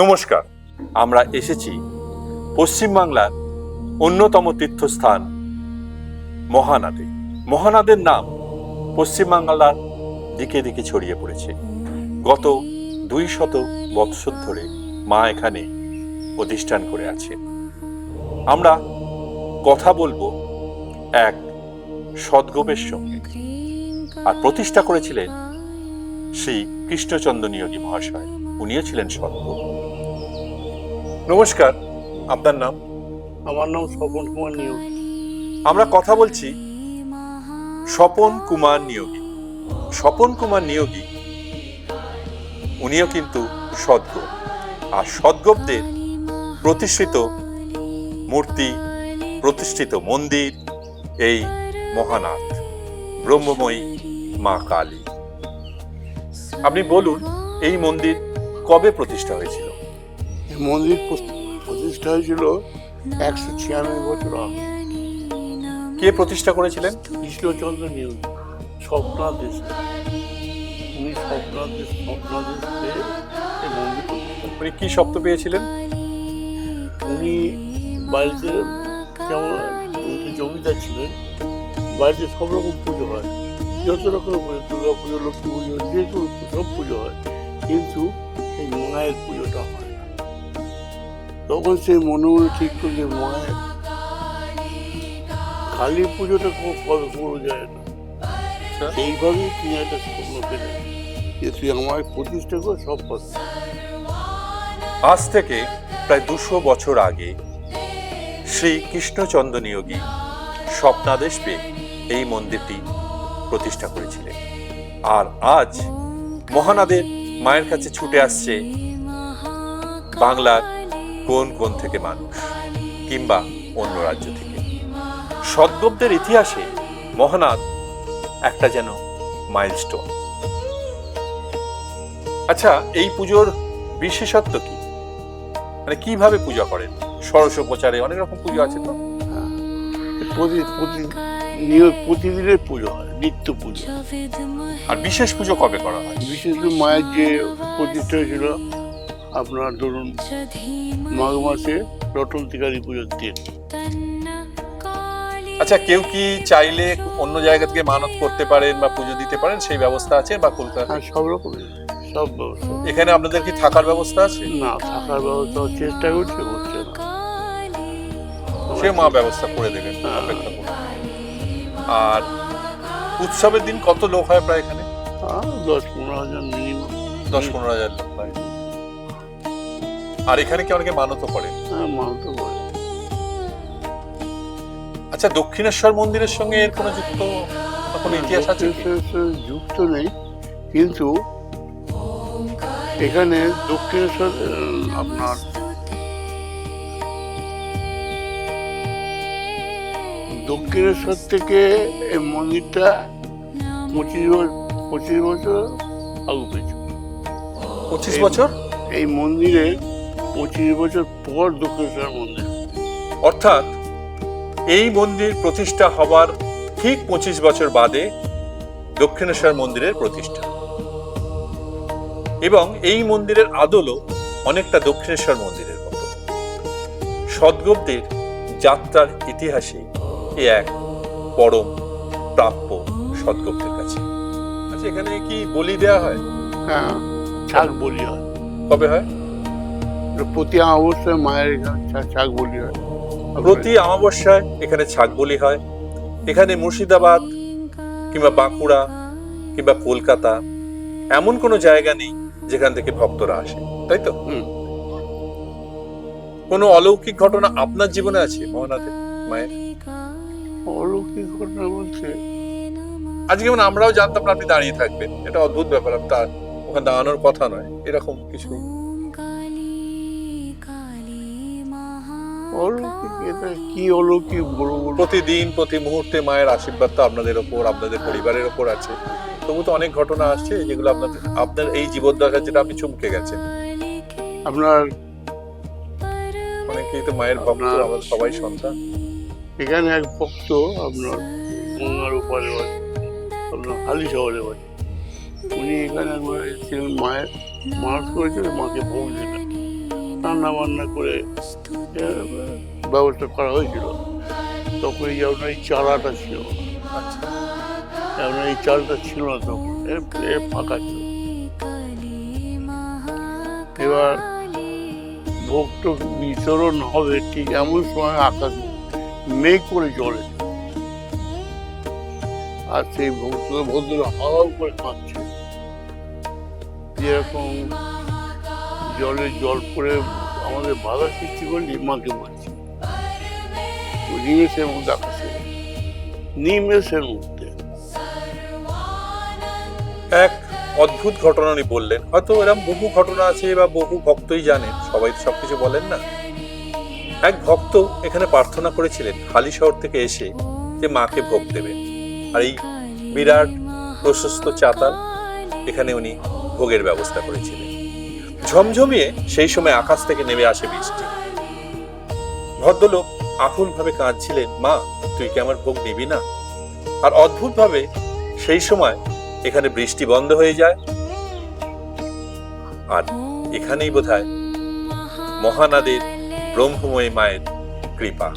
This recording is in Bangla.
নমস্কার, আমরা এসেছি পশ্চিমবাংলার অন্যতম তীর্থস্থান মহানাদে। মহানাদের নাম পশ্চিমবাংলার দিকে দিকে ছড়িয়ে পড়েছে। গত 200 বৎসর ধরে মা এখানে অধিষ্ঠান করে আছেন। আমরা কথা বলবো এক সদ্গোপের সঙ্গে, আর প্রতিষ্ঠা করেছিলেন শ্রী কৃষ্ণচন্দ্র নিয়োগী মহাশয়। উনিও ছিলেন সদ্গোপ। নমস্কার, আপনার নাম? আমার নাম স্বপন কুমার নিয়োগী। আমরা কথা বলছি স্বপন কুমার নিয়োগী। স্বপন কুমার নিয়োগী উনিও কিন্তু সদ্গোপ, আর সদ্গোপদের প্রতিষ্ঠিত মূর্তি, প্রতিষ্ঠিত মন্দির এই মহানাথ, ব্রহ্মময়ী মা কালী। আপনি বলুন, এই মন্দির কবে প্রতিষ্ঠা হয়েছিল? এই মন্দির প্রতিষ্ঠা হয়েছিল 196 বছর আগে। কে প্রতিষ্ঠা করেছিলেন? কৃষ্ণচন্দ্র নিয়োগী, স্বপ্নাদেশ। উনি স্বপ্নাদেশ পেয়ে এই মন্দির প্রতিষ্ঠা। উনি কি স্বপ্ন পেয়েছিলেন? উনি বাড়িতে, যেমন উনি জমিদার ছিলেন, বাড়িতে সব রকম পুজো হয়, যত রকমের পুজো, দুর্গা পুজো, লক্ষ্মী পুজো, যে কোনো সব পুজো হয়, কিন্তু এই মায়ের পুজোটা হয় না। তখন সে মনে মনে ঠিক করলে মায়ের কালী পুজোটা কবে করা যায় না। সেইভাবেই তিনি একটা স্বপ্ন পেলেন যে তুই আমার প্রতিষ্ঠা করে সব পাচ্ছি। আজ থেকে প্রায় 200 বছর আগে শ্রী কৃষ্ণচন্দ্র নিয়োগী স্বপ্নাদেশ পেয়ে এই মন্দিরটি প্রতিষ্ঠা করেছিলেন। আর আজ মহানাদের মায়ের কাছে ছুটে আসছে বাংলার কোন কোন থেকে মানুষ, কিংবা অন্য রাজ্য থেকে। সদ্গোপদের ইতিহাসে মহানাদ একটা যেন মাইলস্টোন। আচ্ছা, এই পুজোর বিশেষত্ব কি? মানে কিভাবে পূজা করেন? ষোড়শোপচারে অনেক রকম পুজো আছে তো। প্রতিদিনের পুজো হয়, নিত্য পুজো। আর বিশেষ পুজো কবে করা হয়? বিশেষ করে মায়ের যে প্রতিষ্ঠা হয়েছিল আপনার ধরুন মাঘ মাসে রটন্তিকারী পুজোর দিন। আচ্ছা, কেউ কি চাইলে অন্য জায়গা থেকে মানত করতে পারেন বা পুজো দিতে পারেন, সেই ব্যবস্থা আছে? বা কলকাতা সব রকমের সব ব্যবস্থা। এখানে আপনাদের কি থাকার ব্যবস্থা আছে? না, থাকার ব্যবস্থা চেষ্টা করছে, হচ্ছে না। সে মা ব্যবস্থা করে দেবেন, অপেক্ষা করুন। আর উৎসবের দিন কত লোক হয় প্রায় এখানে? 10-15 হাজার মিনিমাম। 10-15 হাজার লোক হয়। আর এখানে কি অনেকে মানতও করেন? হ্যাঁ, মানত করে। আচ্ছা, দক্ষিণেশ্বর মন্দিরের সঙ্গে এর কোনো যুক্ত, কোনো ইতিহাস আছে কি? যুক্ত নেই, কিন্তু এখানে দক্ষিণেশ্বর আপনার দক্ষিণেশ্বর থেকে এই মন্দিরটা 25 বছর আগে পেয়েছে। 25 বছর? এই মন্দিরের 25 বছর পর দক্ষিণেশ্বর মন্দির। অর্থাৎ এই মন্দির প্রতিষ্ঠা হবার ঠিক 25 বছর বাদে দক্ষিণেশ্বর মন্দিরের প্রতিষ্ঠা। এবং এই মন্দিরের আদলও অনেকটা দক্ষিণেশ্বর মন্দিরের মতো। সদ্গোপদের যাত্রার ইতিহাসে এ এক পরম প্রাপ্য সদ্গোপদের কাছে। আচ্ছা, এখানে কি বলি দেওয়া হয়? হ্যাঁ, ছাগ বলি হয়। কবে হয়? প্রতি অমাবস্যায় মায়ের এখানে ছাগ বলি হয়। প্রতি অমাবস্যায় এখানে ছাগ বলি হয়। এখানে মুর্শিদাবাদ কিংবা বাঁকুড়া কিংবা কলকাতা এমন কোনো জায়গা নেই যেখান থেকে ভক্তরা আসে, তাই তো? কোনো অলৌকিক ঘটনা আপনার জীবনে আছে মহানাথে মায়ের? অলৌকিক ঘটনা বলছে, আজকে যেমন আমরাও জানতাম না আপনি দাঁড়িয়ে থাকবেন, এটা অদ্ভুত ব্যাপার। তার ওখানে দাঁড়ানোর কথা নয়, এরকম কিছু? অলৌকিক এটা কি অলৌকিক বলবো? প্রতিদিন প্রতি মুহূর্তে মায়ের আশীর্বাদ তো আপনাদের ওপর, আপনাদের পরিবারের ওপর আছে। তবু তো অনেক ঘটনা আসছে যেগুলো আপনার এই জীবদ্দশা, যেটা আপনি চমকে গেছেন। আপনার অনেকেই তো মায়ের ভক্ত, আমাদের সবাই সন্তান। এখানে এক ভক্ত আপনার গঙ্গার ওপারে বাড়ি, আপনার হালি শহরে বাড়ি। উনি এখানে একবার এসেছিলেন, মায়ের মানত করেছিল, মাকে ভোগ দিলেন। রান্না বান্না করে ব্যবস্থা করা হয়েছিল। তখন এই আপনার এই চালাটা ছিল, আচ্ছা, আপনার এই চালটা ছিল না তখন, ফাঁকা ছিল। এবার ভোগ তো বিতরণ হবে ঠিক এমন সময় আকাশ মেঘ করে জলে, আর সেই ভক্তরা হাওয়া করে কাঁদছে, যেরকম জলে জল পড়ে আমাদের বাধা সৃষ্টি করলে মাকে বলছি নিমেষের মধ্যে আকাশে, নিমেষের মধ্যে। এক অদ্ভুত ঘটনা উনি বললেন, হয়তো এরকম বহু ঘটনা আছে বা বহু ভক্তই জানেন, সবাই তো সবকিছু বলেন না। এক ভক্ত এখানে প্রার্থনা করেছিলেন হালি শহর থেকে এসে যে মাকে ভোগ দেবেন, আর এই বিরাট প্রশস্ত চাতাল এখানে উনি ভোগের ব্যবস্থা করেছিলেন। ঝমঝমিয়ে সেই সময় আকাশ থেকে নেমে আসে বৃষ্টি। ভদ্রলোক আকুল ভাবে কাঁদছিলেন, মা তুই কি আমার ভোগ নিবি না? আর অদ্ভুত ভাবে সেই সময় এখানে বৃষ্টি বন্ধ হয়ে যায়, আর এখানেই বোধহয় মহানাদের ব্রহ্মময়ী মায়ের কৃপা।